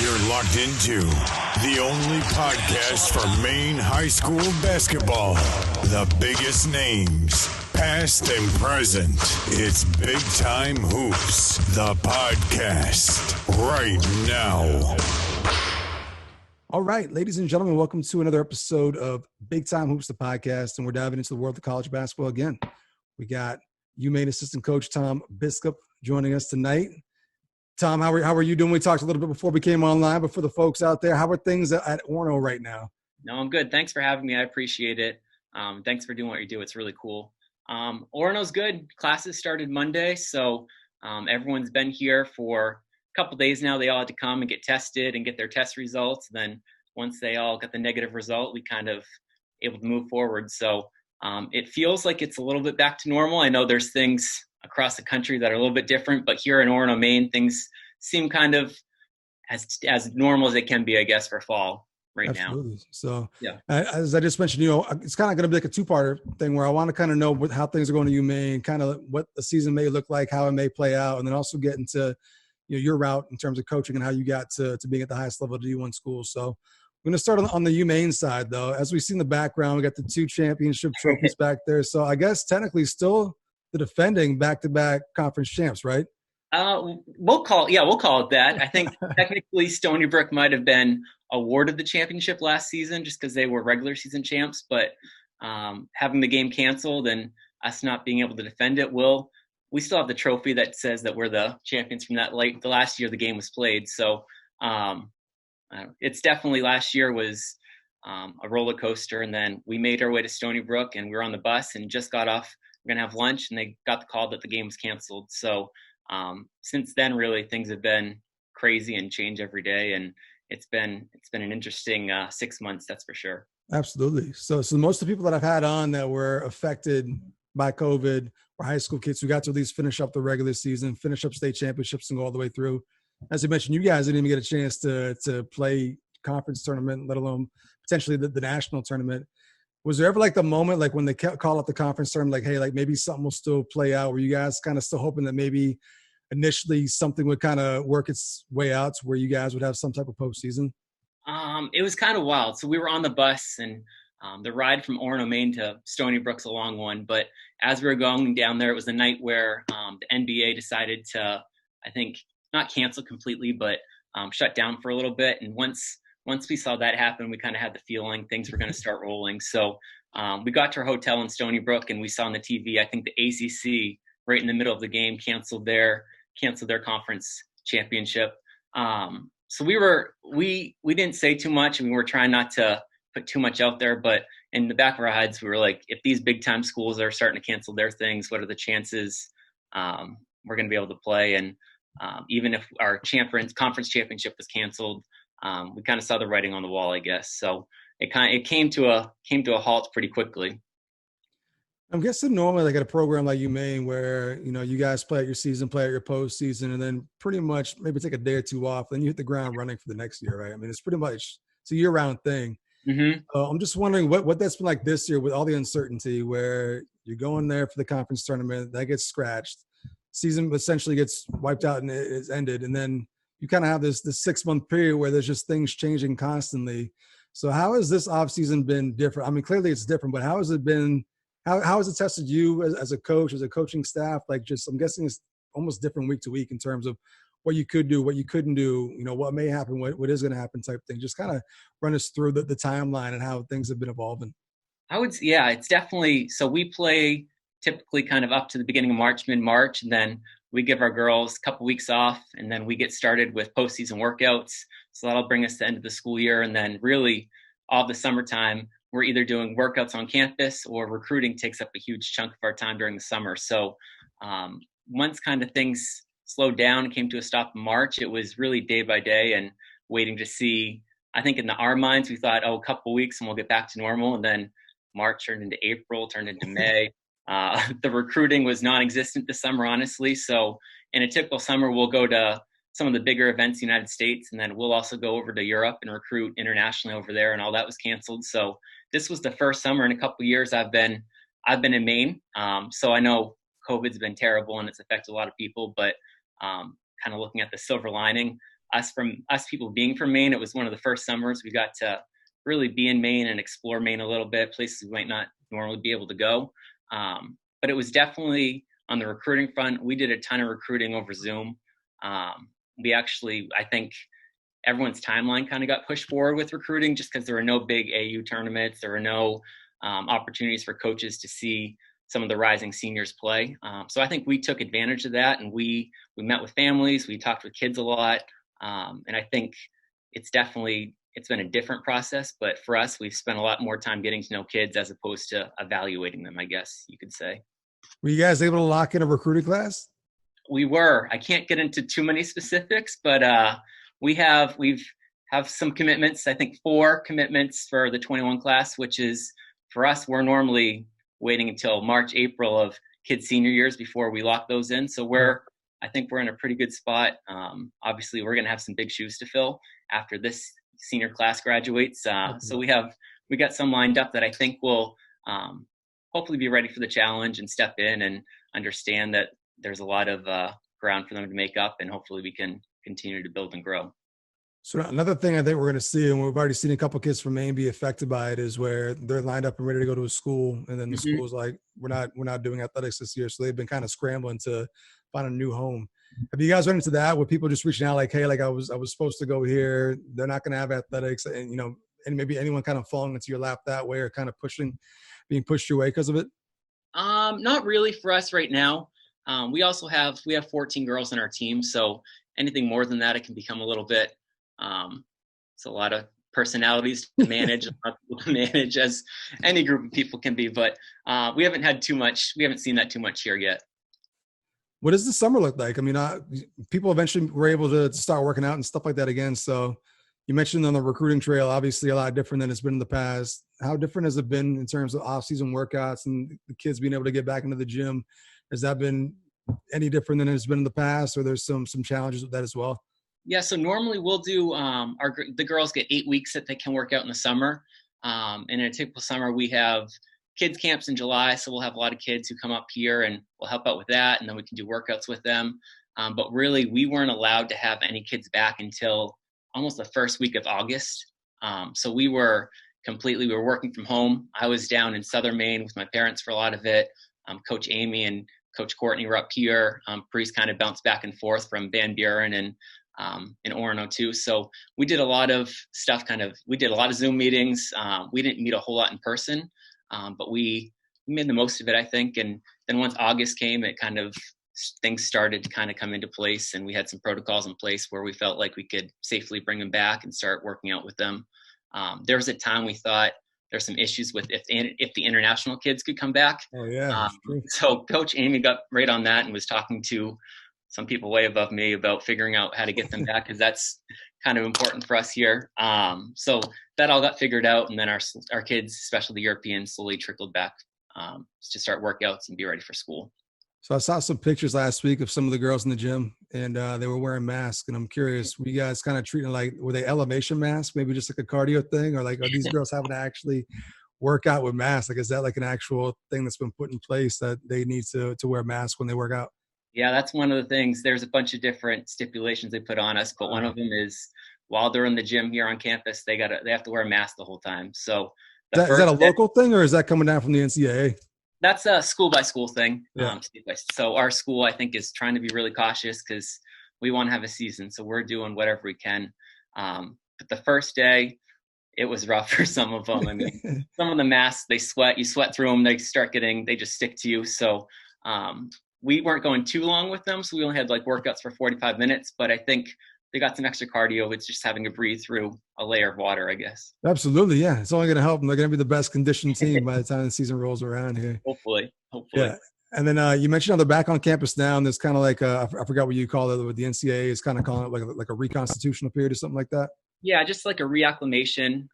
You're locked into the only podcast for Maine high school basketball. The biggest names, past and present. It's Big Time Hoops, the podcast, right now. All right, ladies and gentlemen, welcome to another episode of Big Time Hoops, the podcast, and we're diving into the world of college basketball again. We got UMAINE assistant coach Tom Biskup joining us tonight. Tom, how are you doing? We talked a little bit before we came online, but for the folks out there, how are things at Orono right now? No, I'm good. Thanks for having me. I appreciate it. Thanks for doing what you do. It's really cool. Orono's good. Classes started Monday, so everyone's been here for a couple days now. They all had to come and get tested and get their test results. Then once they all got the negative result, we kind of able to move forward. So it feels like it's a little bit back to normal. I know there's things across the country that are a little bit different, but here in Orono, Maine, things seem kind of as normal as they can be, I guess, for fall Absolutely. now. So yeah, as I just mentioned, it's kind of going to be like a two-parter thing where I want to kind of know how things are going to UMAINE, kind of what the season may look like, how it may play out, and then also get into your route in terms of coaching and how you got to being at the highest level of D1 school. So I'm going to start on the UMAINE side, though. As we see in the background, we got the 2 championship trophies back there. So I guess technically still the defending back-to-back conference champs, right? We'll call it that. I think technically Stony Brook might have been awarded the championship last season just because they were regular season champs, but having the game canceled and us not being able to defend it, we still have the trophy that says that we're the champions from the last year the game was played. So it's definitely, last year was a roller coaster, and then we made our way to Stony Brook and we were on the bus and just got off. We're going to have lunch, and they got the call that the game was canceled. So since then, really, things have been crazy and change every day. And it's been an interesting 6 months, that's for sure. Absolutely. So most of the people that I've had on that were affected by COVID were high school kids who got to at least finish up the regular season, finish up state championships, and go all the way through. As you mentioned, you guys didn't even get a chance to play conference tournament, let alone potentially the national tournament. Was there ever like the moment, like when they call up the conference tournament, like, hey, like maybe something will still play out? Were you guys kind of still hoping that maybe initially something would kind of work its way out to where you guys would have some type of postseason? It was kind of wild. So we were on the bus, and the ride from Orono, Maine to Stony Brook's a long one. But as we were going down there, it was the night where the NBA decided to, I think, not cancel completely, but shut down for a little bit. And once we saw that happen, we kind of had the feeling things were going to start rolling. So we got to our hotel in Stony Brook, and we saw on the TV, I think the ACC right in the middle of the game canceled their conference championship. So we didn't say too much, and we were trying not to put too much out there. But in the back of our heads, we were like, if these big time schools are starting to cancel their things, what are the chances we're going to be able to play? And even if our conference championship was canceled, we kind of saw the writing on the wall, I guess. So it came to a halt pretty quickly. I'm guessing normally like at a program like UMAINE where, you guys play out your season, play out your postseason, and then pretty much maybe take a day or two off, then you hit the ground running for the next year, right? I mean, it's pretty much, it's a year-round thing. Mm-hmm. I'm just wondering what that's been like this year with all the uncertainty where you're going there for the conference tournament, that gets scratched, season essentially gets wiped out and it's ended, and then you kind of have this 6-month period where there's just things changing constantly. So how has this offseason been different? I mean, clearly it's different, but how has it been? How has it tested you as a coach, as a coaching staff? Like, just, I'm guessing it's almost different week to week in terms of what you could do, what you couldn't do, what may happen, what is going to happen type thing. Just kind of run us through the timeline and how things have been evolving. It's definitely, so we play typically kind of up to the beginning of March, mid-March, and then we give our girls a couple weeks off, and then we get started with postseason workouts. So that'll bring us to the end of the school year. And then really all the summertime, we're either doing workouts on campus or recruiting takes up a huge chunk of our time during the summer. So once kind of things slowed down and came to a stop in March, it was really day by day and waiting to see. I think in our minds, we thought, a couple weeks and we'll get back to normal. And then March turned into April, turned into May. The recruiting was non-existent this summer, honestly. So in a typical summer, we'll go to some of the bigger events in the United States, and then we'll also go over to Europe and recruit internationally over there, and all that was canceled. So this was the first summer in a couple of years I've been in Maine. So I know COVID's been terrible and it's affected a lot of people, but kind of looking at the silver lining, us people being from Maine, it was one of the first summers we got to really be in Maine and explore Maine a little bit, places we might not normally be able to go. But it was definitely on the recruiting front. We did a ton of recruiting over Zoom. We actually, I think everyone's timeline kind of got pushed forward with recruiting just because there were no big AU tournaments. There were no opportunities for coaches to see some of the rising seniors play. So I think we took advantage of that, and we met with families, we talked with kids a lot. And I think it's been a different process, but for us, we've spent a lot more time getting to know kids as opposed to evaluating them, I guess you could say. Were you guys able to lock in a recruiting class? We were. I can't get into too many specifics, but we've some commitments. I think 4 commitments for the 21 class, which is, for us, we're normally waiting until March, April of kids' senior years before we lock those in. So I think we're in a pretty good spot. Obviously, we're going to have some big shoes to fill after this senior class graduates. So we got some lined up that I think will hopefully be ready for the challenge and step in and understand that there's a lot of ground for them to make up, and hopefully we can continue to build and grow. So another thing I think we're going to see, and we've already seen a couple of kids from Maine be affected by it, is where they're lined up and ready to go to a school, and then the school's like, we're not doing athletics this year. So they've been kind of scrambling to find a new home. Have you guys run into that with people just reaching out like, hey, like I was supposed to go here, they're not going to have athletics, and and maybe anyone kind of falling into your lap that way, or kind of being pushed your way because of it? Not really for us right now. We have 14 girls in our team, so anything more than that, it can become a little bit. It's a lot of personalities to manage, a lot of people to manage, as any group of people can be. But we haven't seen that too much here yet. What does the summer look like? I mean, people eventually were able to start working out and stuff like that again. So you mentioned on the recruiting trail, obviously a lot different than it's been in the past. How different has it been in terms of off-season workouts and the kids being able to get back into the gym? Has that been any different than it's been in the past, or there's some challenges with that as well? Yeah, so normally we'll do the girls get 8 weeks that they can work out in the summer. And in a typical summer, we have kids camps in July, so we'll have a lot of kids who come up here and we'll help out with that, and then we can do workouts with them. But really, we weren't allowed to have any kids back until almost the first week of August. So we were working from home. I was down in southern Maine with my parents for a lot of it. Coach Amy and Coach Courtney were up here. Priest kind of bounced back and forth from Van Buren and in Orono too. So we did a lot of stuff, we did a lot of Zoom meetings. We didn't meet a whole lot in person, but we made the most of it, I think. And then once August came, things started to kind of come into place, and we had some protocols in place where we felt like we could safely bring them back and start working out with them. There was a time we thought there's some issues with if the international kids could come back. Oh yeah. So Coach Amy got right on that and was talking to some people way above me about figuring out how to get them back, because that's kind of important for us here. So that all got figured out, and then our kids, especially the Europeans, slowly trickled back to start workouts and be ready for school. So I saw some pictures last week of some of the girls in the gym, and they were wearing masks. And I'm curious, were you guys kind of treating were they elevation masks, maybe just like a cardio thing, or are these girls having to actually work out with masks? Is that like an actual thing that's been put in place that they need to wear masks when they work out? Yeah, that's one of the things. There's a bunch of different stipulations they put on us, but one of them is while they're in the gym here on campus, they have to wear a mask the whole time. So is that a local thing, or is that coming down from the NCAA? That's a school by school thing. Yeah. So our school, I think, is trying to be really cautious because we want to have a season. So we're doing whatever we can. But the first day, it was rough for some of them. I mean, some of the masks, you sweat through them, they just stick to you. So we weren't going too long with them. So we only had workouts for 45 minutes, but I think they got some extra cardio. It's just having to breathe through a layer of water, I guess. Absolutely. Yeah. It's only going to help them. They're going to be the best conditioned team by the time the season rolls around here. Hopefully. Yeah. And then you mentioned they're back on campus now, and there's kind of I forgot what you call it, with the NCAA is kind of calling it like a reconstitutional period or something like that. Yeah. Just like a reacclimation.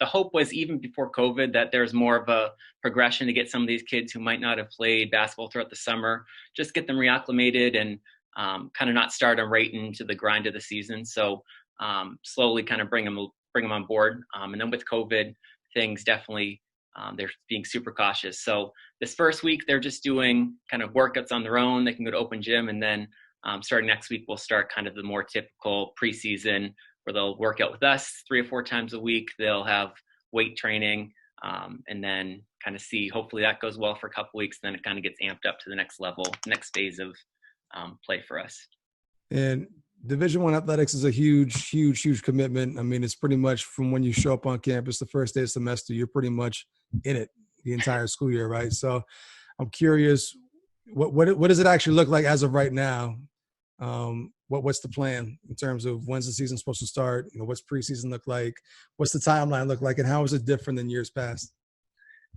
The hope was, even before COVID, that there's more of a progression to get some of these kids who might not have played basketball throughout the summer, just get them reacclimated and kind of not start them right into the grind of the season. So slowly kind of bring them on board. And then with COVID, things definitely, they're being super cautious. So this first week, they're just doing kind of workouts on their own. They can go to open gym, and then starting next week, we'll start kind of the more typical preseason where they'll work out with us 3 or 4 times a week. They'll have weight training, and then kind of see, hopefully that goes well for a couple weeks. Then it kind of gets amped up to the next level, next phase of play for us. And Division I athletics is a huge commitment. I mean, it's pretty much from when you show up on campus the first day of semester, you're pretty much in it the entire school year, right? So I'm curious, what does it actually look like as of right now? What's the plan in terms of when's the season supposed to start? What's preseason look like? What's the timeline look like? And how is it different than years past?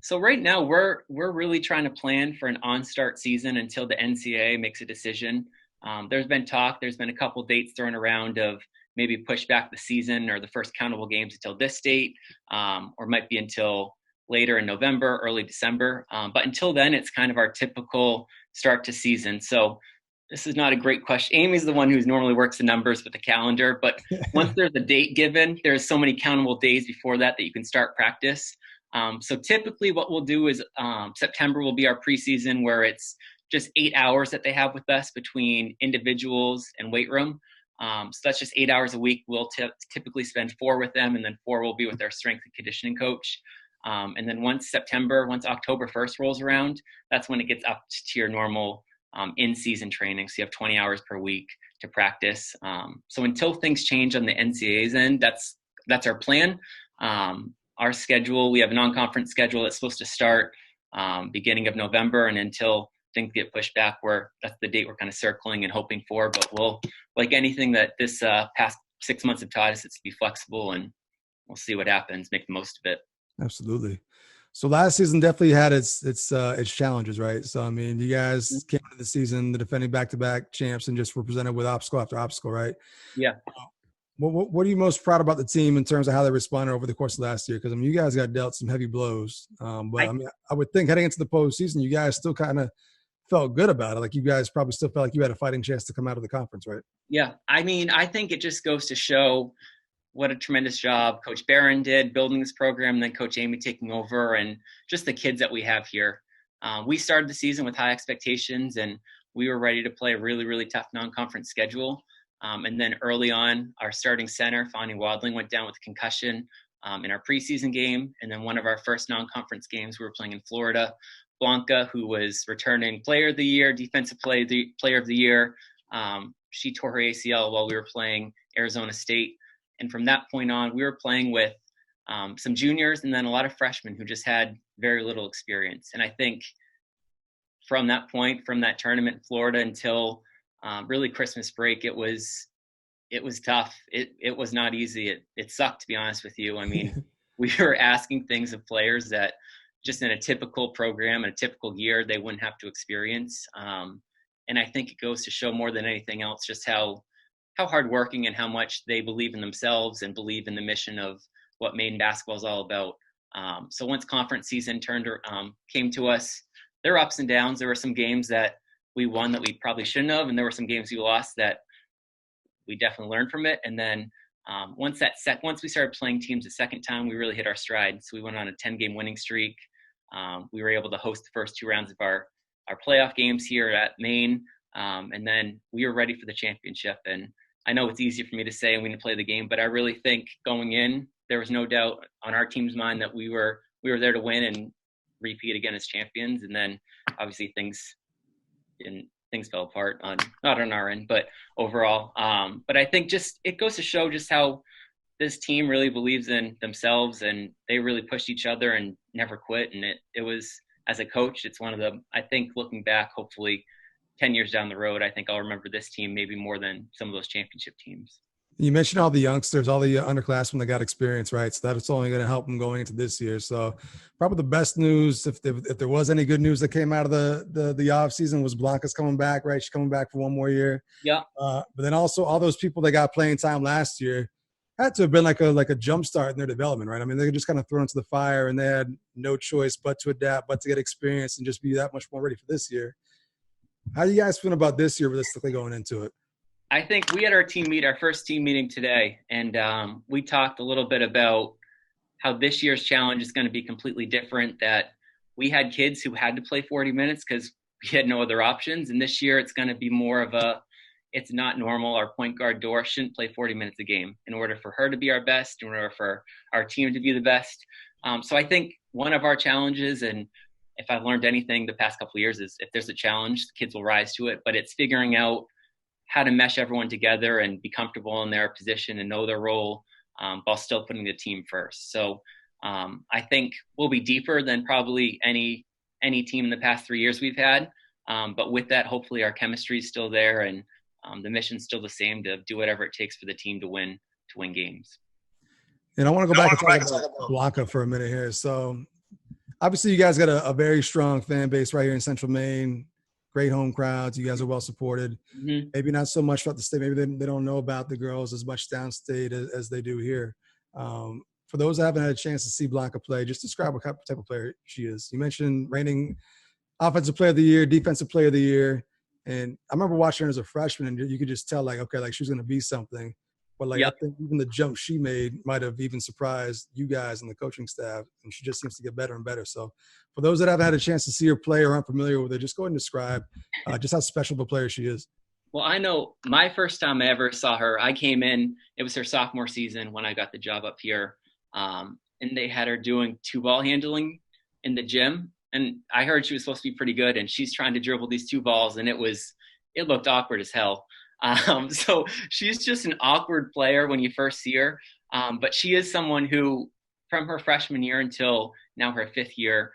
So right now we're really trying to plan for an on-start season until the NCAA makes a decision. There's been a couple dates thrown around of maybe push back the season or the first countable games until this date, or might be until later in November, early December. But until then, it's kind of our typical start to season. So this is not a great question. Amy's the one who normally works the numbers with the calendar, but once there's a date given, there's so many countable days before that you can start practice. So typically what we'll do is September will be our preseason, where it's just 8 hours that they have with us between individuals and weight room. So that's just 8 hours a week. We'll typically spend 4 with them, and then 4 will be with our strength and conditioning coach. And then once October 1st rolls around, that's when it gets up to your normal in-season training. So you have 20 hours per week to practice. So until things change on the NCAA's end, that's our plan. Our schedule, we have a non-conference schedule that's supposed to start beginning of November, and until things get pushed back, that's the date we're kind of circling and hoping for. But we'll, like anything that this past 6 months have taught us, it's to be flexible, and we'll see what happens, make the most of it. Absolutely. So last season definitely had its challenges, right? So, I mean, you guys came into the season, the defending back-to-back champs, and just were presented with obstacle after obstacle, right? Yeah. What are you most proud about the team in terms of how they responded over the course of last year? Because, I mean, you guys got dealt some heavy blows. But I would think heading into the postseason, you guys still kind of felt good about it. Like, you guys probably still felt like you had a fighting chance to come out of the conference, right? Yeah. I mean, I think it just goes to show what a tremendous job Coach Barron did building this program, and then Coach Amy taking over, and just the kids that we have here. We started the season with high expectations, and we were ready to play a really, really tough non-conference schedule. And then early on, our starting center, Fonnie Wadling, went down with a concussion in our preseason game. And then one of our first non-conference games, we were playing in Florida. Blanca, who was returning player of the year, defensive player of the year, she tore her ACL while we were playing Arizona State. And from that point on, we were playing with some juniors and then a lot of freshmen who just had very little experience. And I think from that point, from that tournament in Florida until really Christmas break, it was tough. It was not easy. It sucked, to be honest with you. I mean, we were asking things of players that just in a typical program, in a typical year, they wouldn't have to experience. And I think it goes to show more than anything else just how hardworking and how much they believe in themselves and believe in the mission of what Maine basketball is all about. So once conference season came to us, there were ups and downs. There were some games that we won that we probably shouldn't have, and there were some games we lost that we definitely learned from it. And then once we started playing teams a second time, we really hit our stride. So we went on a 10-game winning streak. We were able to host the first 2 rounds of our playoff games here at Maine, and then we were ready for the championship. And I know it's easy for me to say and we didn't play the game, but I really think going in, there was no doubt on our team's mind that we were there to win and repeat again as champions. And then obviously things fell apart not on our end, but overall. But I think just it goes to show just how this team really believes in themselves, and they really pushed each other and never quit. And it was, as a coach, it's one of the, I think looking back, hopefully 10 years down the road, I think I'll remember this team maybe more than some of those championship teams. You mentioned all the youngsters, all the underclassmen that got experience, right? So that's only going to help them going into this year. So probably the best news, if there was any good news that came out of the off season, was Blanca's coming back, right? She's coming back for one more year. Yeah. But then also all those people that got playing time last year had to have been like a jump start in their development, right? I mean, they were just kind of thrown into the fire, and they had no choice but to adapt, but to get experience and just be that much more ready for this year. How are you guys feeling about this year realistically going into it? I think we had our first team meeting today, and we talked a little bit about how this year's challenge is going to be completely different, that we had kids who had to play 40 minutes because we had no other options. And this year it's going to be more of it's not normal. Our point guard, Dora, shouldn't play 40 minutes a game in order for her to be our best, in order for our team to be the best. So I think one of our challenges, and if I've learned anything the past couple of years, is if there's a challenge, the kids will rise to it. But it's figuring out how to mesh everyone together and be comfortable in their position and know their role while still putting the team first. So I think we'll be deeper than probably any team in the past 3 years we've had. But with that, hopefully our chemistry is still there, and the mission's still the same, to do whatever it takes for the team to win games. And I want to go back and talk about Blanca for a minute here. So obviously you guys got a very strong fan base right here in Central Maine, great home crowds. You guys are well supported. Mm-hmm. Maybe not so much throughout the state. Maybe they don't know about the girls as much downstate as they do here. For those that haven't had a chance to see Blanca play, just describe what type of player she is. You mentioned reigning offensive player of the year, defensive player of the year. And I remember watching her as a freshman, and you could just tell, like, okay, like she's going to be something. But, like, yep. I think even the jump she made might have even surprised you guys and the coaching staff, and she just seems to get better and better. So for those that haven't had a chance to see her play or aren't familiar with her, just go ahead and describe just how special of a player she is. Well, I know my first time I ever saw her, I came in, it was her sophomore season when I got the job up here, and they had her doing 2-ball handling in the gym. And I heard she was supposed to be pretty good, and she's trying to dribble these 2 balls, and it looked awkward as hell. So she's just an awkward player when you first see her. But she is someone who, from her freshman year until now her 5th year,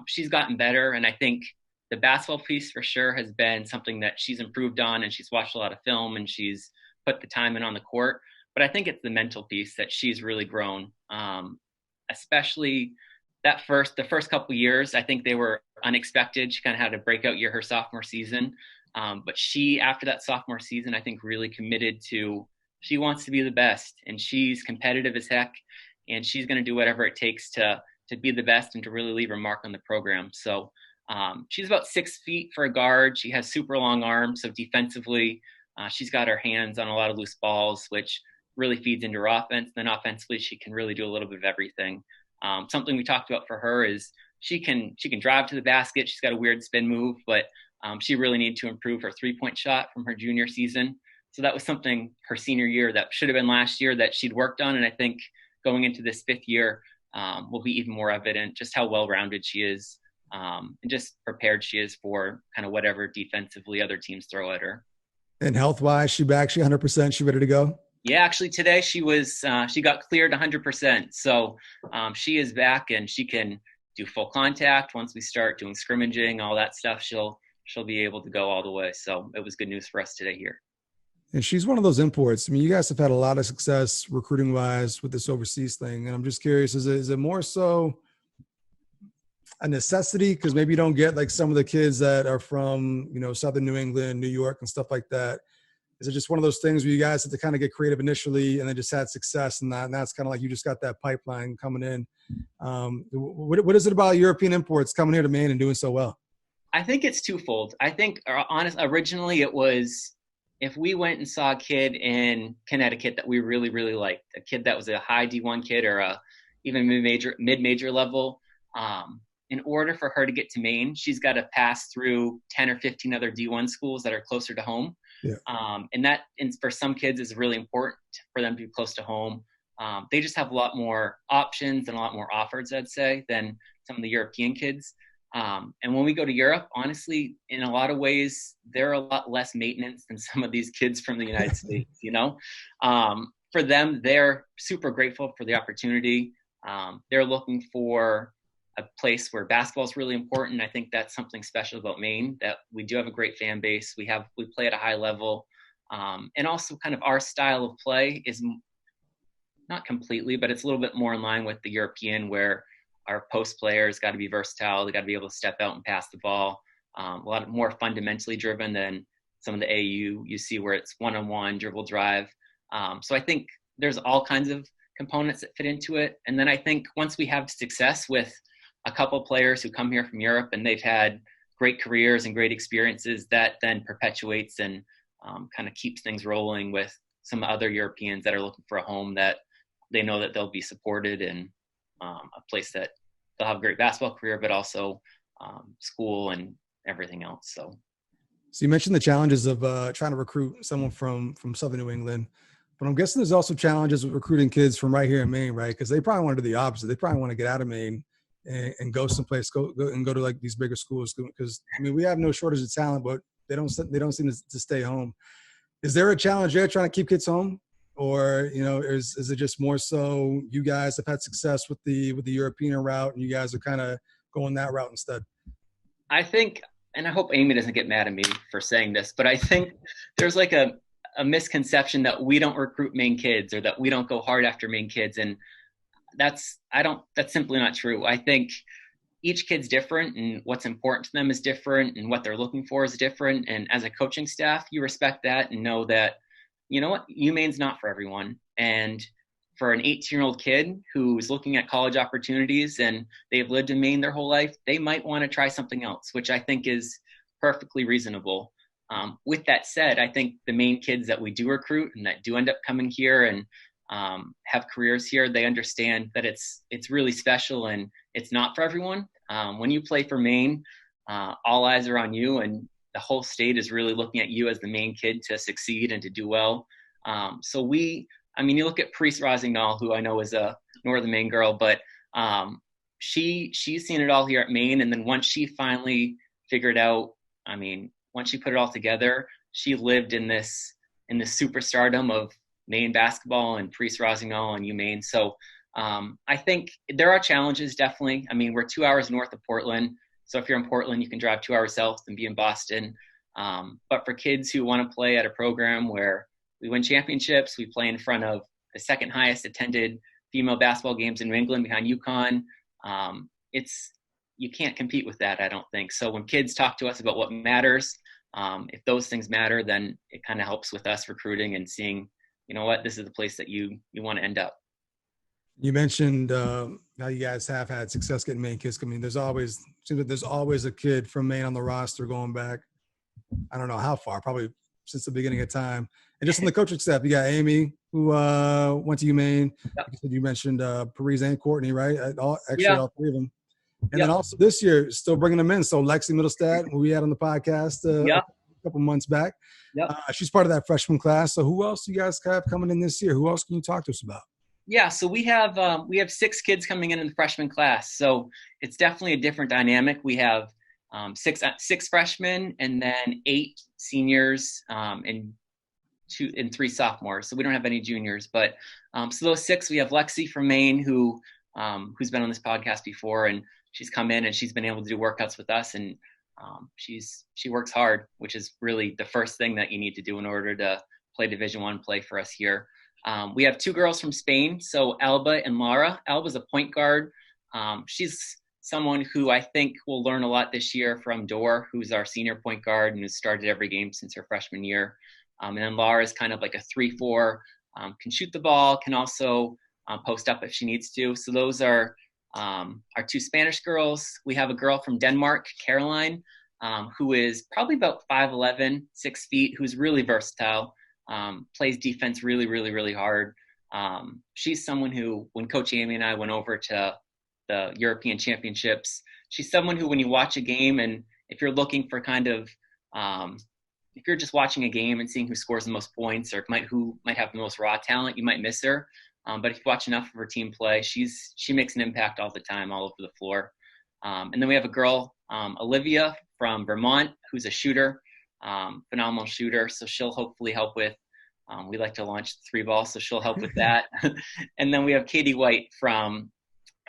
she's gotten better. And I think the basketball piece for sure has been something that she's improved on, and she's watched a lot of film and she's put the time in on the court. But I think it's the mental piece that she's really grown, especially the first couple of years. I think they were unexpected. She kind of had a breakout year her sophomore season. But she, after that sophomore season, I think really committed to, she wants to be the best, and she's competitive as heck, and she's going to do whatever it takes to be the best and to really leave her mark on the program. So she's about 6 feet for a guard. She has super long arms. So defensively, she's got her hands on a lot of loose balls, which really feeds into her offense. Then offensively, she can really do a little bit of everything. Something we talked about for her is she can drive to the basket. She's got a weird spin move, but she really needed to improve her 3-point shot from her junior season. So that was something her senior year that should have been last year that she'd worked on. And I think going into this 5th year will be even more evident just how well-rounded she is and just prepared she is for kind of whatever defensively other teams throw at her. And health-wise, she back? She 100%? She ready to go? Yeah, actually today she got cleared 100%. So she is back, and she can do full contact. Once we start doing scrimmaging, all that stuff, she'll be able to go all the way. So it was good news for us today here. And she's one of those imports. I mean, you guys have had a lot of success recruiting wise with this overseas thing. And I'm just curious, is it more so a necessity? Because maybe you don't get like some of the kids that are from, Southern New England, New York and stuff like that. Is it just one of those things where you guys had to kind of get creative initially and then just had success and that's kind of like you just got that pipeline coming in? What is it about European imports coming here to Maine and doing so well? I think it's twofold. I think originally it was if we went and saw a kid in Connecticut that we really, really liked, a kid that was a high D1 kid or even mid-major level, in order for her to get to Maine, she's got to pass through 10 or 15 other D1 schools that are closer to home. Yeah. And for some kids is really important for them to be close to home. They just have a lot more options and a lot more offers, I'd say, than some of the European kids. And when we go to Europe, honestly, in a lot of ways, they're a lot less maintenance than some of these kids from the United States, For them, they're super grateful for the opportunity. They're looking for a place where basketball is really important. I think that's something special about Maine, that we do have a great fan base. We play at a high level. And also kind of our style of play is not completely, but it's a little bit more in line with the European, where our post players got to be versatile. They got to be able to step out and pass the ball. A lot more fundamentally driven than some of the AU you see where it's one-on-one, dribble, drive. So I think there's all kinds of components that fit into it. And then I think once we have success with a couple players who come here from Europe and they've had great careers and great experiences, that then perpetuates and kind of keeps things rolling with some other Europeans that are looking for a home that they know that they'll be supported in a place that they'll have a great basketball career, but also school and everything else. So, So you mentioned the challenges of trying to recruit someone from Southern New England, but I'm guessing there's also challenges with recruiting kids from right here in Maine, right? Because they probably want to do the opposite. They probably want to get out of Maine and go someplace, go to like these bigger schools. Because I mean, we have no shortage of talent, but they don't seem to stay home. Is there a challenge there trying to keep kids home, or is it just more so you guys have had success with the European route and you guys are kind of going that route instead? I think, and I hope Amy doesn't get mad at me for saying this, but I think there's like a misconception that we don't recruit Maine kids or that we don't go hard after Maine kids. And that's simply not true. I think each kid's different and what's important to them is different and what they're looking for is different. And as a coaching staff, you respect that and know that, you know what, UMAINE's not for everyone. And for an 18-year-old kid who's looking at college opportunities and they've lived in Maine their whole life, they might want to try something else, which I think is perfectly reasonable. With that said, I think the Maine kids that we do recruit and that do end up coming here and have careers here, they understand that it's really special and it's not for everyone. When you play for Maine, all eyes are on you and the whole state is really looking at you as the Maine kid to succeed and to do well. You look at Parise Rosignol, who I know is a Northern Maine girl, but she's seen it all here at Maine. And then once she finally figured out, once she put it all together, she lived in this superstardom of Maine basketball and Parise Rosignol and UMAINE. So I think there are challenges, definitely. We're 2 hours north of Portland. So if you're in Portland, you can drive 2 hours south and be in Boston. But for kids who want to play at a program where we win championships, we play in front of the second highest attended female basketball games in New England behind UConn. You can't compete with that, I don't think. So when kids talk to us about what matters, if those things matter, then it kind of helps with us recruiting and seeing, you know what, this is the place that you want to end up. You mentioned how you guys have had success getting Maine kids. Seems like there's always a kid from Maine on the roster going back. I don't know how far, probably since the beginning of time. And just on the coaching staff, you got Amy, who went to UMAINE. Yep. You mentioned Parise and Courtney, right? All three of them. And then also this year, still bringing them in. So Lexi Middlestad, who we had on the podcast a couple months back. Yep. She's part of that freshman class. So who else do you guys have coming in this year? Who else can you talk to us about? Yeah, so we have 6 kids coming in the freshman class. So it's definitely a different dynamic. We have six freshmen and then 8 seniors and 3 sophomores. So we don't have any juniors. But so those 6, we have Lexi from Maine who's been on this podcast before, and she's come in and she's been able to do workouts with us, and she works hard, which is really the first thing that you need to do in order to play Division I play for us here. We have 2 girls from Spain, so Alba and Lara. Alba's a point guard. She's someone who I think will learn a lot this year from Dor, who's our senior point guard and has started every game since her freshman year. And then Lara is kind of like a 3-4, can shoot the ball, can also post up if she needs to. So those are our 2 Spanish girls. We have a girl from Denmark, Caroline, who is probably about 5'11", 6 feet, who's really versatile, plays defense really, really, really hard. She's someone who, when Coach Amy and I went over to the European Championships, she's someone who, when you watch a game and if you're looking for kind of if you're just watching a game and seeing who scores the most points or who might have the most raw talent, you might miss her. But if you watch enough of her team play, she makes an impact all the time, all over the floor. And then we have a girl, Olivia from Vermont, who's a shooter, phenomenal shooter. So she'll hopefully help with, we like to launch the 3-ball, so she'll help with that. And then we have Katie White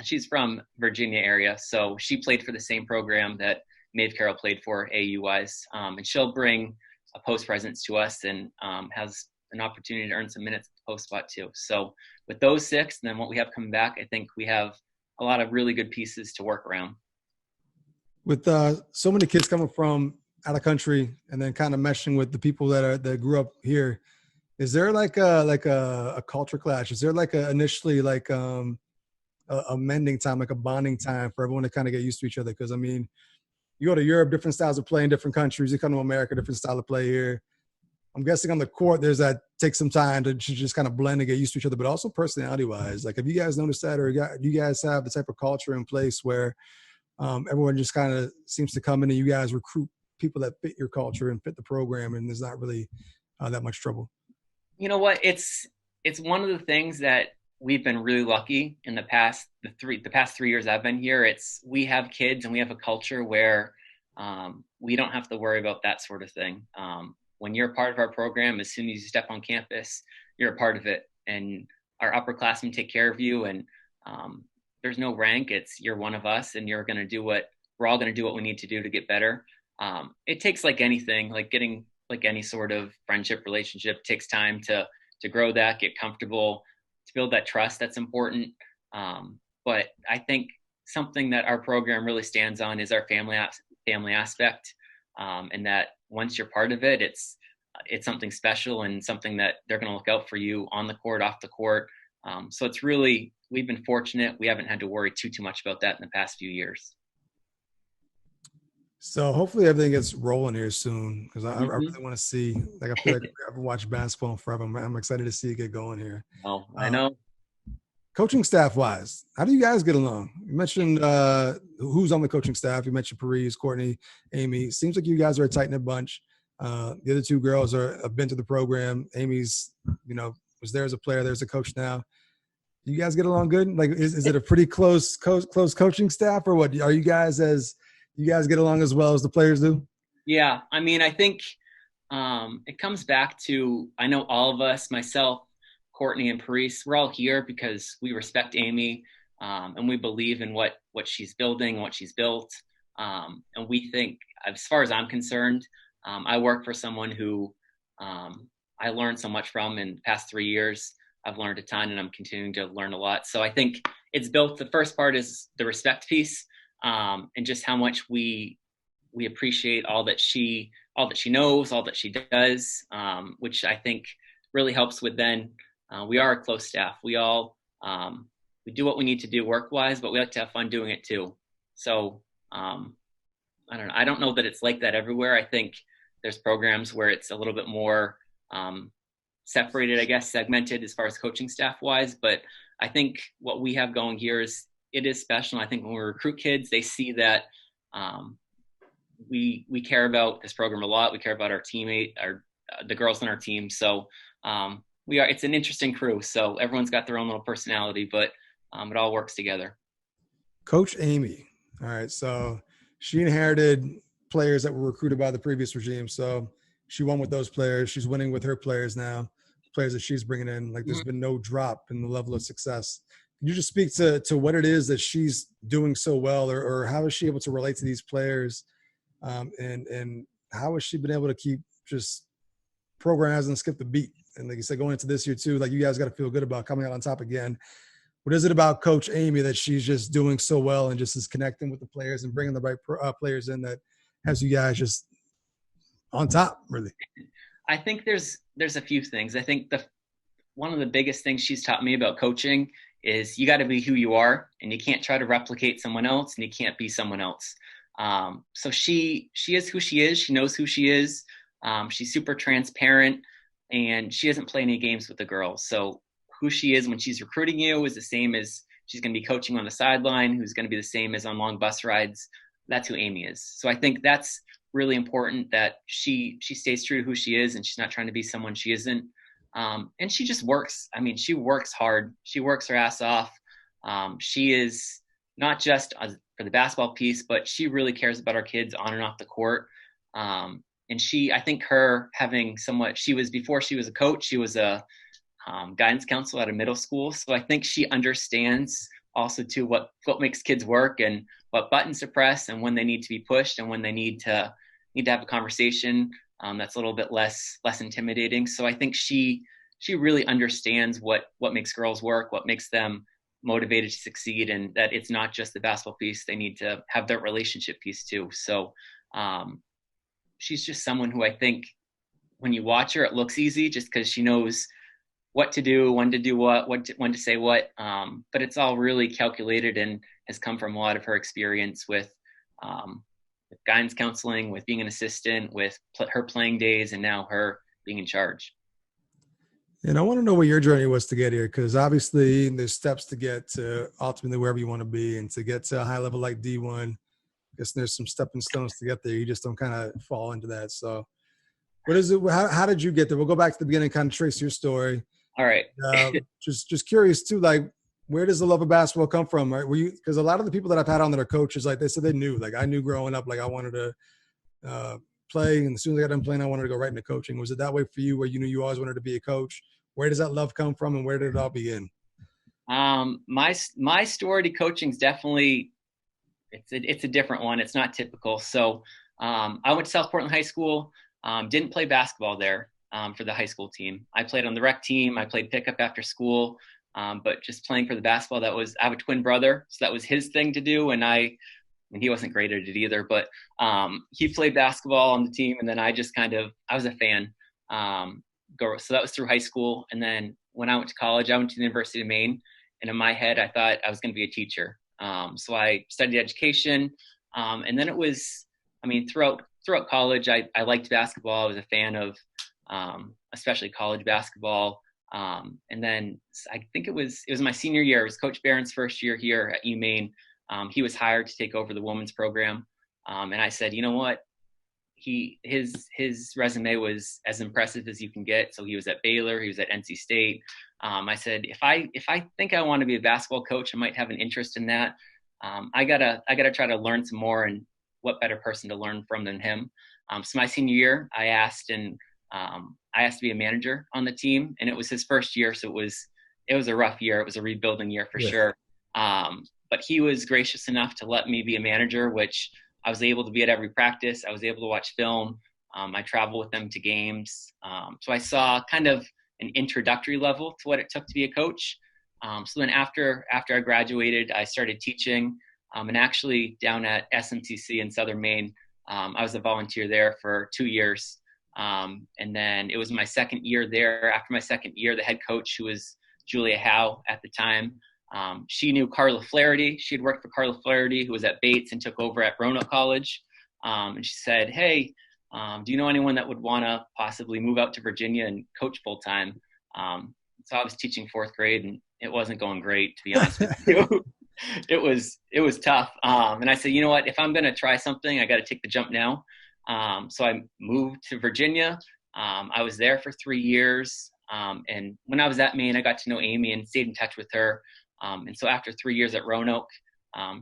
she's from Virginia area. So she played for the same program that Maeve Carroll played for AU-wise. And she'll bring a post presence to us and has an opportunity to earn some minutes at the post spot too. So with those 6 and then what we have coming back, I think we have a lot of really good pieces to work around. With so many kids coming from out of country and then kind of meshing with the people that grew up here, is there like a culture clash? Is there initially a mending time, like a bonding time for everyone to kind of get used to each other? Because you go to Europe, different styles of play in different countries. You come to America, different style of play here. I'm guessing on the court, there's that takes some time to just kind of blend and get used to each other, but also personality-wise. Have you guys noticed that, or do you guys have the type of culture in place where everyone just kind of seems to come in and you guys recruit people that fit your culture and fit the program, and there's not really that much trouble? You know what? It's one of the things that we've been really lucky in the past 3 years I've been here. We have kids and we have a culture where we don't have to worry about that sort of thing. When you're a part of our program, as soon as you step on campus, you're a part of it, and our upperclassmen take care of you. And there's no rank. You're one of us, and we're all going to do what we need to do to get better. It takes, like anything, like getting like any sort of friendship relationship, takes time to grow that, get comfortable, to build that trust. That's important. But I think something that our program really stands on is our family aspect, and that once you're part of it, it's something special and something that they're going to look out for you on the court, off the court. So it's really, we've been fortunate. We haven't had to worry too much about that in the past few years. So hopefully everything gets rolling here soon, because I really want to see, like, I feel like I haven't watched basketball forever. I'm excited to see it get going here. Oh, I know. Coaching staff wise, how do you guys get along? You mentioned who's on the coaching staff. You mentioned Paris, Courtney, Amy. Seems like you guys are a tight-knit bunch. The other two girls have been to the program. Amy's, was there as a player. There's a coach now. Do you guys get along good? Like, is it a pretty close coaching staff, or what? Are you guys get along as well as the players do? Yeah, I mean, I think it comes back to, I know all of us, myself, Courtney, and Paris, we're all here because we respect Amy, and we believe in what she's building, what she's built. And we think, as far as I'm concerned, I work for someone who I learned so much from in the past 3 years. I've learned a ton, and I'm continuing to learn a lot. So I think it's built. The first part is the respect piece, and just how much we appreciate all that she knows, all that she does, which I think really helps with then. We are a close staff. We all we do what we need to do work-wise, but we like to have fun doing it too. So I don't know. I don't know that it's like that everywhere. I think there's programs where it's a little bit more separated, I guess, segmented as far as coaching staff-wise. But I think what we have going here is special. I think when we recruit kids, they see that we care about this program a lot. We care about our teammate, the girls on our team. So it's an interesting crew. So everyone's got their own little personality, but it all works together. Coach Amy. All right. So she inherited players that were recruited by the previous regime. So she won with those players. She's winning with her players now, players that she's bringing in. Like, there's been no drop in the level of success. Can you just speak to what it is that she's doing so well, or how is she able to relate to these players? And how has she been able to keep just program hasn't skipped a beat? And like you said, going into this year too, like, you guys got to feel good about coming out on top again. What is it about Coach Amy that she's just doing so well and just is connecting with the players and bringing the right players in that has you guys just on top, really? I think there's a few things. I think one of the biggest things she's taught me about coaching is you got to be who you are, and you can't try to replicate someone else, and you can't be someone else. So she is who she is. She knows who she is. She's super transparent, and she doesn't play any games with the girls. So who she is when she's recruiting you is the same as she's going to be coaching on the sideline, who's going to be the same as on long bus rides. That's who Amy is. So I think that's really important, that she stays true to who she is, and she's not trying to be someone she isn't. And she just works. I mean, she works hard. She works her ass off. She is not just for the basketball piece, but she really cares about our kids on and off the court. And I think her having before she was a coach, she was a guidance counselor at a middle school. So I think she understands also too what makes kids work and what buttons to press and when they need to be pushed and when they need to have a conversation that's a little bit less intimidating. So I think she really understands what makes girls work, what makes them motivated to succeed, and that it's not just the basketball piece. They need to have their relationship piece too. So she's just someone who I think when you watch her, it looks easy just because she knows what to do, when to do when to say what. But it's all really calculated and has come from a lot of her experience with guidance counseling, with being an assistant, with her playing days, and now her being in charge. And I want to know what your journey was to get here, because obviously there's steps to get to ultimately wherever you want to be, and to get to a high level like D1. guess there's some stepping stones to get there. You just don't kind of fall into that. So what is it? How did you get there? We'll go back to the beginning, kind of trace your story. All right. Just curious too, like, where does the love of basketball come from? Right? Because a lot of the people that I've had on that are coaches, like they said they knew, like I knew growing up, like I wanted to play. And as soon as I got done playing, I wanted to go right into coaching. Was it that way for you, where you knew you always wanted to be a coach? Where does that love come from, and where did it all begin? My story to coaching is definitely, it's a different one. It's not typical. So I went to South Portland High School, didn't play basketball there for the high school team. I played on the rec team. I played pickup after school, but just playing for the basketball, I have a twin brother, so that was his thing to do. And he wasn't great at it either, but he played basketball on the team. And then I just I was a fan. So that was through high school. And then when I went to college, I went to the University of Maine. And in my head, I thought I was going to be a teacher. So I studied education. And then it was, throughout college, I liked basketball. I was a fan of especially college basketball. And then I think it was my senior year. It was Coach Barron's first year here at UMAINE. He was hired to take over the women's program. And I said, you know what? His resume was as impressive as you can get. So he was at Baylor, he was at NC State. I said, if I think I want to be a basketball coach, I might have an interest in that. I gotta try to learn some more, and what better person to learn from than him. So my senior year, I asked to be a manager on the team, and it was his first year. So it was a rough year. It was a rebuilding year for sure. But he was gracious enough to let me be a manager, which I was able to be at every practice. I was able to watch film. I traveled with them to games. So I saw kind of an introductory level to what it took to be a coach. So then after I graduated, I started teaching. And actually down at SMTC in Southern Maine, I was a volunteer there for 2 years. And then it was my second year there. After my second year, the head coach, who was Julia Howe at the time, she knew Carla Flaherty. She had worked for Carla Flaherty, who was at Bates and took over at Roanoke College. And she said, hey, do you know anyone that would want to possibly move out to Virginia and coach full time? So I was teaching fourth grade, and it wasn't going great, to be honest with you. It was tough. And I said, you know what, if I'm going to try something, I got to take the jump now. So I moved to Virginia. I was there for 3 years. And when I was at Maine, I got to know Amy and stayed in touch with her. And so after 3 years at Roanoke,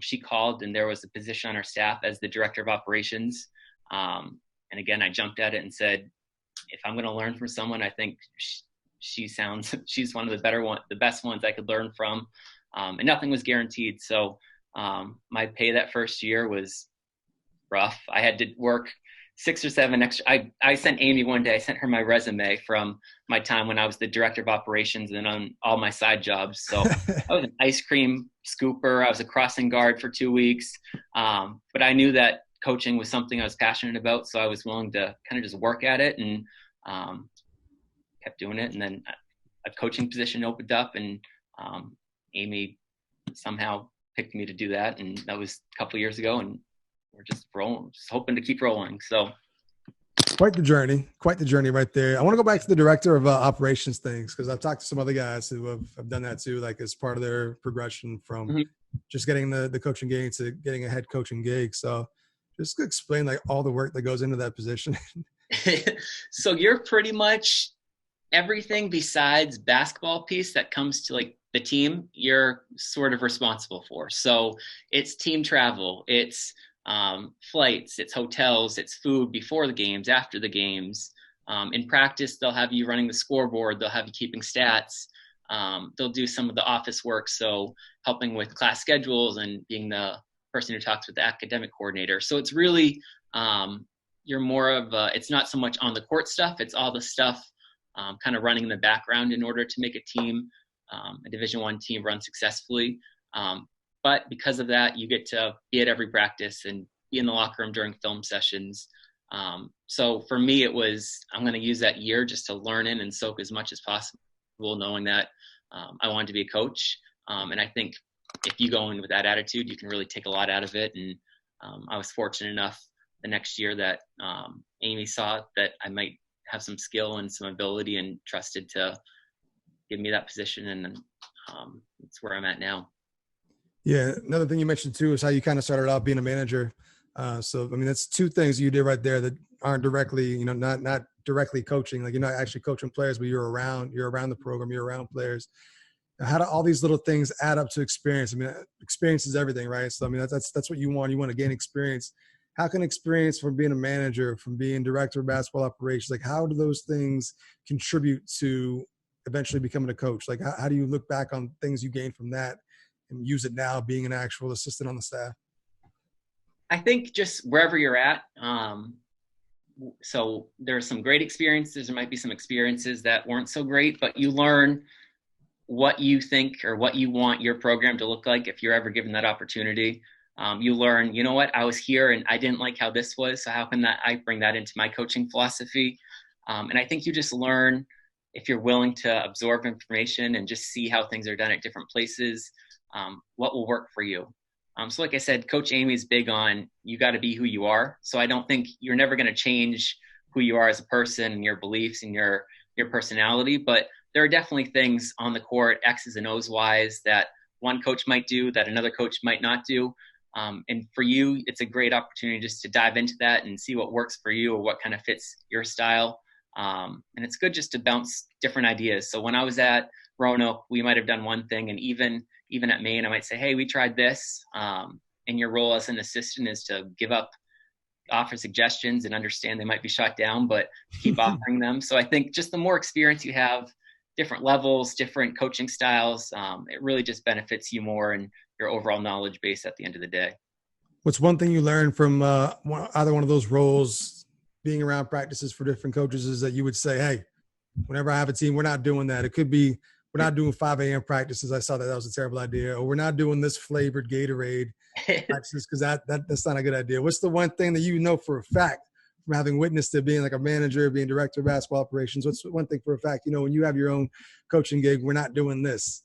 she called, and there was a position on her staff as the director of operations. And again, I jumped at it and said, if I'm going to learn from someone, I think she's one of the best ones I could learn from. And nothing was guaranteed. So my pay that first year was rough. I had to work 6 or 7 extra. I sent Amy one day, I sent her my resume from my time when I was the director of operations and on all my side jobs. So I was an ice cream scooper. I was a crossing guard for 2 weeks. But I knew that coaching was something I was passionate about. So I was willing to kind of just work at it, and kept doing it. And then a coaching position opened up, and Amy somehow picked me to do that. And that was a couple of years ago, and we're just rolling, just hoping to keep rolling. So quite the journey right there. I want to go back to the director of operations things, because I've talked to some other guys who have done that too, like as part of their progression from just getting the coaching gig to getting a head coaching gig. So just explain like all the work that goes into that position. So you're pretty much everything besides basketball piece that comes to like the team, you're sort of responsible for. So it's team travel, it's flights, it's hotels, it's food before the games, after the games. In practice, they'll have you running the scoreboard, they'll have you keeping stats. They'll do some of the office work, so helping with class schedules and being the person who talks with the academic coordinator. So it's really, you're more of it's not so much on the court stuff, it's all the stuff kind of running in the background in order to make a team, a Division I team run successfully. But because of that, you get to be at every practice and be in the locker room during film sessions. So for me, it was, I'm going to use that year just to learn in and soak as much as possible, knowing that I wanted to be a coach. And I think if you go in with that attitude, you can really take a lot out of it. And I was fortunate enough the next year that Amy saw that I might have some skill and some ability and trusted to give me that position. And that's where I'm at now. Yeah. Another thing you mentioned too is how you kind of started out being a manager. So, I mean, that's two things you did right there that aren't directly, not directly coaching. Like, you're not actually coaching players, but you're around the program, you're around players. How do all these little things add up to experience? I mean, experience is everything, right? So, I mean, that's what you want. You want to gain experience. How can experience from being a manager, from being director of basketball operations, like how do those things contribute to eventually becoming a coach? Like, how do you look back on things you gained from that and use it now being an actual assistant on the staff? I think just wherever you're at. So there are some great experiences. There might be some experiences that weren't so great, but you learn what you think or what you want your program to look like if you're ever given that opportunity. You learn, you know what, I was here and I didn't like how this was, so how can I bring that into my coaching philosophy? And I think you just learn, if you're willing to absorb information and just see how things are done at different places, what will work for you. So like I said, Coach Amy is big on, you got to be who you are. So I don't think you're never going to change who you are as a person and your beliefs and your personality, but there are definitely things on the court, X's and O's wise, that one coach might do that another coach might not do. And for you, it's a great opportunity just to dive into that and see what works for you or what kind of fits your style. And it's good just to bounce different ideas. So when I was at Roanoke, we might have done one thing, and even at Maine, I might say, hey, we tried this. And your role as an assistant is to offer suggestions and understand they might be shot down, but keep offering them. So I think just the more experience you have, different levels, different coaching styles, it really just benefits you more and your overall knowledge base at the end of the day. What's one thing you learned from either one of those roles, being around practices for different coaches, is that you would say, hey, whenever I have a team, we're not doing that. It could be, we're not doing 5 a.m. practices. I saw that was a terrible idea. Or we're not doing this flavored Gatorade practices because that's not a good idea. What's the one thing that you know for a fact from having witnessed it, being like a manager, being director of basketball operations? What's one thing for a fact, when you have your own coaching gig, we're not doing this?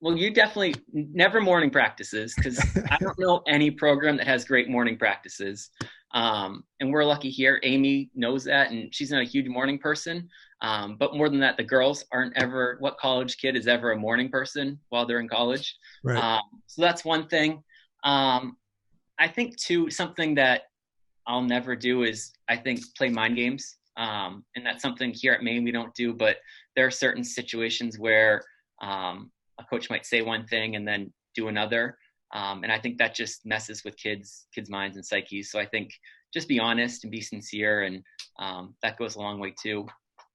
Well, you definitely never morning practices, because I don't know any program that has great morning practices. And we're lucky here. Amy knows that, and she's not a huge morning person. But more than that, the girls aren't ever, what college kid is ever a morning person while they're in college? Right. So that's one thing. I think too, something that I'll never do is, I think, play mind games. And that's something here at Maine we don't do, but there are certain situations where a coach might say one thing and then do another. And I think that just messes with kids' minds and psyches. So I think just be honest and be sincere. And that goes a long way too.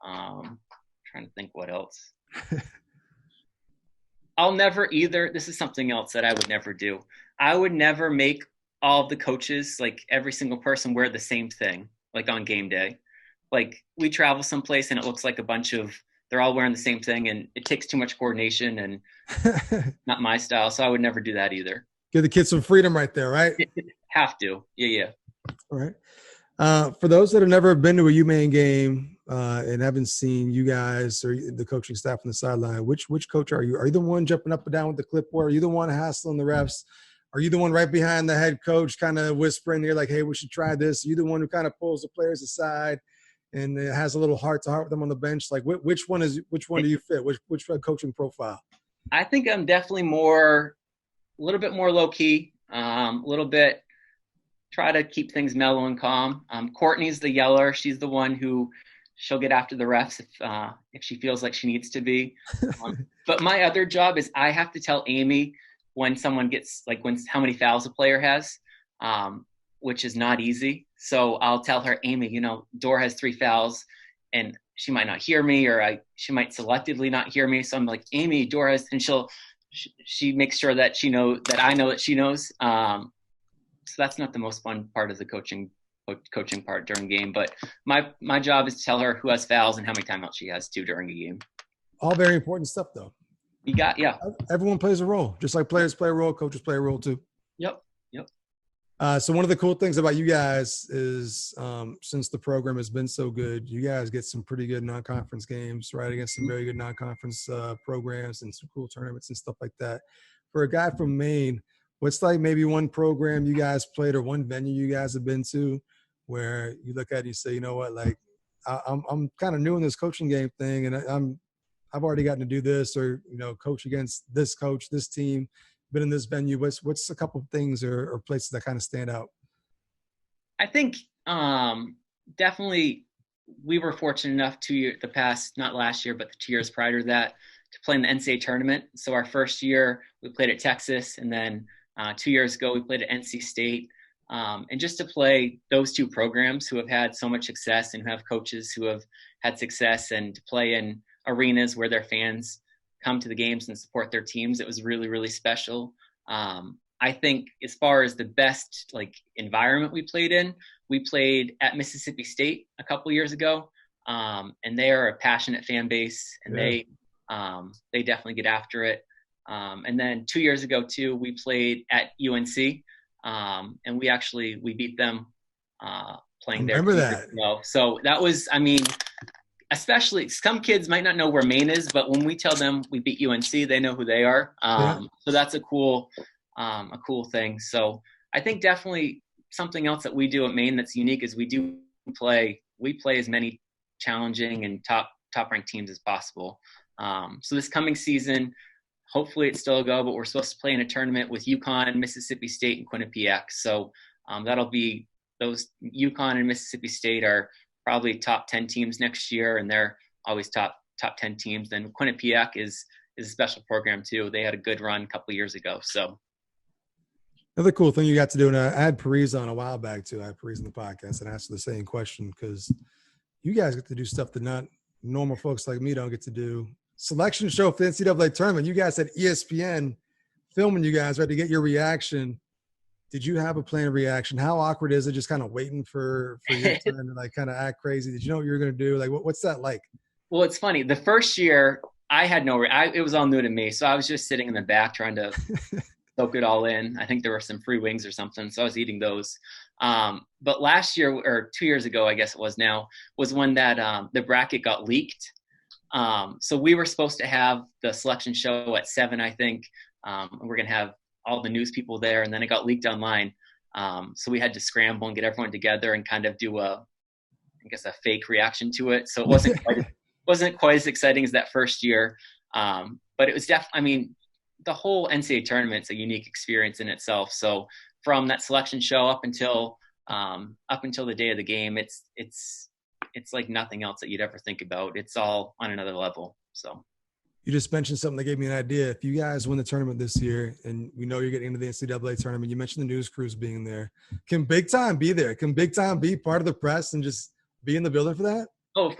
Trying to think what else. I'll never either. This is something else that I would never do. I would never make all of the coaches, like every single person, wear the same thing, like on game day. Like we travel someplace and it looks like a bunch of, they're all wearing the same thing, and it takes too much coordination and not my style. So I would never do that either. Give the kids some freedom right there, right? Have to. Yeah. All right. For those that have never been to a UMAINE game and haven't seen you guys or the coaching staff on the sideline, which coach are you? Are you the one jumping up and down with the clipboard? Are you the one hassling the refs? Are you the one right behind the head coach kind of whispering, you're like, hey, we should try this? Are you the one who kind of pulls the players aside and has a little heart-to-heart with them on the bench? Like, which one do you fit? Which coaching profile? I think I'm definitely a little bit more low-key, a little bit try to keep things mellow and calm. Courtney's the yeller. She's the one who she'll get after the refs if she feels like she needs to be. But my other job is I have to tell Amy when someone gets, like, how many fouls a player has, which is not easy. So I'll tell her, Amy, Dora has 3 fouls, and she might not hear me, or she might selectively not hear me. So I'm like, Amy, Dora has, and she makes sure that she knows that I know that she knows. So that's not the most fun part of the coaching part during game, but my job is to tell her who has fouls and how many timeouts she has too during a game. All very important stuff, though. Yeah. Everyone plays a role, just like players play a role, coaches play a role too. Yep. So one of the cool things about you guys is since the program has been so good, you guys get some pretty good non-conference games, right, against some very good non-conference programs and some cool tournaments and stuff like that. For a guy from Maine, what's like maybe one program you guys played or one venue you guys have been to where you look at it and you say, you know what, like I'm kind of new in this coaching game thing, and I've already gotten to do this, or coach against this coach, this team, been in this venue, what's a couple of things or places that kind of stand out? I think definitely we were fortunate enough not last year, but the 2 years prior to that, to play in the NCAA tournament. So our first year we played at Texas, and then 2 years ago we played at NC State. And just to play those two programs who have had so much success and who have coaches who have had success, and to play in arenas where their fans come to the games and support their teams, it was really, really special. I think as far as the best environment we played in, we played at Mississippi State a couple years ago, and they are a passionate fan base, and they definitely get after it. And then 2 years ago too, we played at UNC, and we beat them playing there. Remember that? So that was, especially some kids might not know where Maine is, but when we tell them we beat UNC, they know who they are. So that's a cool thing. So I think definitely something else that we do at Maine that's unique is we play as many challenging and top ranked teams as possible. So this coming season, hopefully it's still a go, but we're supposed to play in a tournament with UConn, Mississippi State, and Quinnipiac. So that'll be those. UConn and Mississippi State are probably top 10 teams next year, and they're always top 10 teams. Then Quinnipiac is a special program too. They had a good run a couple of years ago. So another cool thing you got to do, and I had Parise on a while back too. I had Parise in the podcast and asked her the same question, because you guys get to do stuff that not normal folks like me don't get to do. Selection show for the NCAA tournament. You guys had ESPN filming you guys, right, to get your reaction. Did you have a planned reaction? How awkward is it just kind of waiting for your turn to kind of act crazy? Did you know what you were going to do? What's that like? Well, it's funny. The first year I had it was all new to me. So I was just sitting in the back trying to soak it all in. I think there were some free wings or something, so I was eating those. But last year, or 2 years ago, I guess it was now, was when that the bracket got leaked. So we were supposed to have the selection show at 7, I think. We're going to have all the news people there, and then it got leaked online. So we had to scramble and get everyone together and kind of do a fake reaction to it. So it wasn't quite as exciting as that first year. But it was definitely, the whole NCAA tournament's a unique experience in itself. So from that selection show up until the day of the game, it's like nothing else that you'd ever think about. It's all on another level. So you just mentioned something that gave me an idea. If you guys win the tournament this year, and we know you're getting into the NCAA tournament, you mentioned the news crews being there. Can Big Time be there? Can Big Time be part of the press and just be in the building for that? Oh,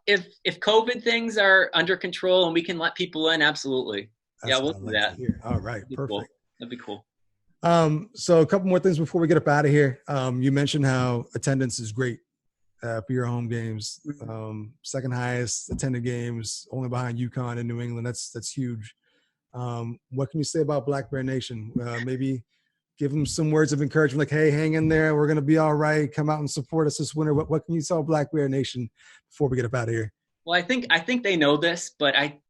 if COVID things are under control and we can let people in, absolutely. That's we'll do that. All right, perfect. Cool. That'd be cool. So a couple more things before we get up out of here. You mentioned how attendance is great for your home games. Second highest attended games, only behind UConn in New England. That's huge. What can you say about Black Bear Nation? Maybe give them some words of encouragement, like, hey, hang in there. We're going to be all right. Come out and support us this winter. What can you tell Black Bear Nation before we get up out of here? Well, I think they know this, but I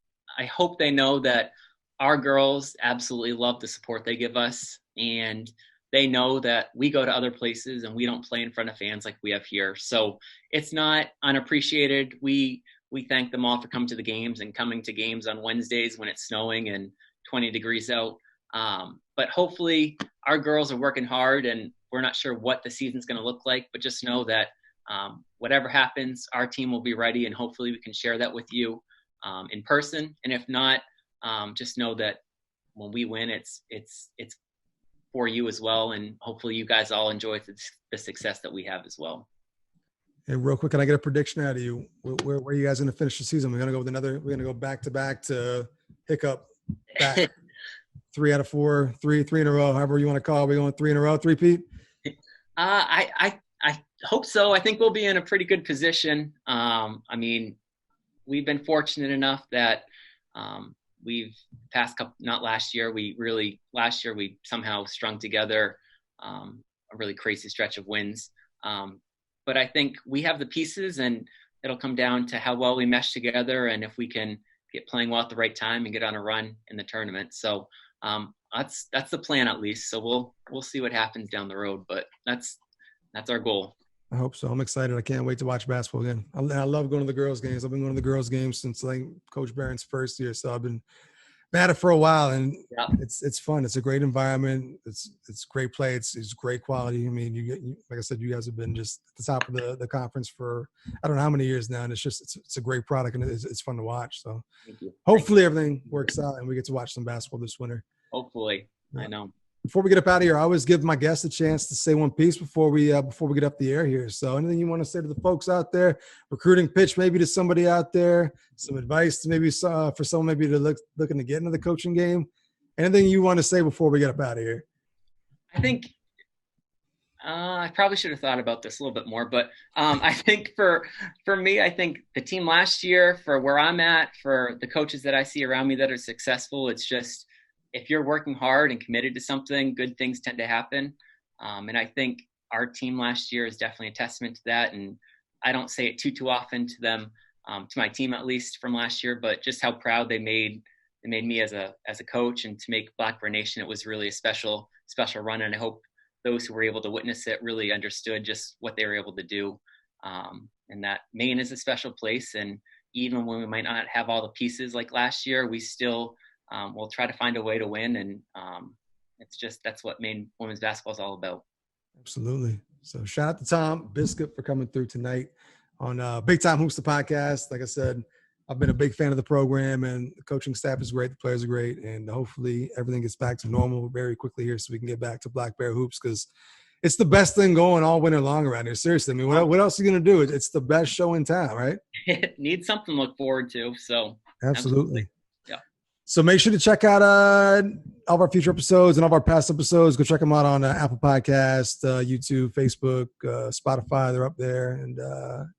hope they know that our girls absolutely love the support they give us, and they know that we go to other places and we don't play in front of fans like we have here. So it's not unappreciated. We thank them all for coming to the games and coming to games on Wednesdays when it's snowing and 20 degrees out. But hopefully our girls are working hard, and we're not sure what the season's going to look like, but just know that whatever happens, our team will be ready, and hopefully we can share that with you in person. And if not, just know that when we win, it's for you as well, and hopefully you guys all enjoy the success that we have as well. And real quick, can I get a prediction out of you? Where are you guys going to finish the season? We're going to go back to back to hiccup back. 3 out of 4, three in a row, however you want to call it. We're going 3 in a row, 3-peat? I hope so. I think we'll be in a pretty good position. We've been fortunate enough that we've past couple, not last year, last year we somehow strung together a really crazy stretch of wins. But I think we have the pieces, and it'll come down to how well we mesh together and if we can get playing well at the right time and get on a run in the tournament. So that's the plan, at least. So we'll see what happens down the road, but that's our goal. I hope so. I'm excited. I can't wait to watch basketball again. I love going to the girls' games. I've been going to the girls' games since Coach Barron's first year, so I've been Been at it for a while, and Yeah. it's fun. It's a great environment. It's great play. It's great quality. I mean, like I said, you guys have been just at the top of the conference for I don't know how many years now, and it's a great product, and it's fun to watch. So Thank you. hopefully everything works out, and we get to watch some basketball this winter. Hopefully, Yeah. I know. Before we get up out of here, I always give my guests a chance to say one piece before we get up the air here. So anything you want to say to the folks out there, recruiting pitch maybe to somebody out there, some advice to maybe for someone maybe to looking to get into the coaching game, anything you want to say before we get up out of here? I think I probably should have thought about this a little bit more, but I think for me, I think the team last year, for where I'm at, for the coaches that I see around me that are successful, it's just, if you're working hard and committed to something, good things tend to happen. And I think our team last year is definitely a testament to that. And I don't say it too often to them, to my team at least from last year, but just how proud they made me as a coach, and to make Blackbird Nation, it was really a special run. And I hope those who were able to witness it really understood just what they were able to do. And that Maine is a special place. And even when we might not have all the pieces like last year, we still we'll try to find a way to win, and that's what Maine women's basketball is all about. Absolutely. So shout out to Tom Biskup for coming through tonight on Big Time Hoops, the podcast. Like I said, I've been a big fan of the program, and the coaching staff is great. The players are great, and hopefully everything gets back to normal very quickly here so we can get back to Black Bear Hoops, because it's the best thing going all winter long around here. Seriously. I mean, what else are you going to do? It's the best show in town, right? It needs something to look forward to. So absolutely. Yeah. So make sure to check out all of our future episodes and all of our past episodes. Go check them out on Apple Podcast, YouTube, Facebook, Spotify. They're up there. And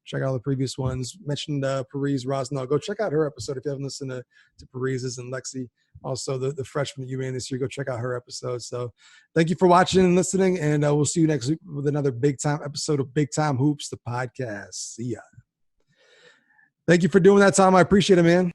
check out all the previous ones. Mentioned Parise Rosnell. Go check out her episode if you haven't listened to Parise's, and Lexi. Also, the freshman at UMAINE this year. Go check out her episode. So thank you for watching and listening. And we'll see you next week with another big time episode of Big Time Hoops, the podcast. See ya. Thank you for doing that, Tom. I appreciate it, man.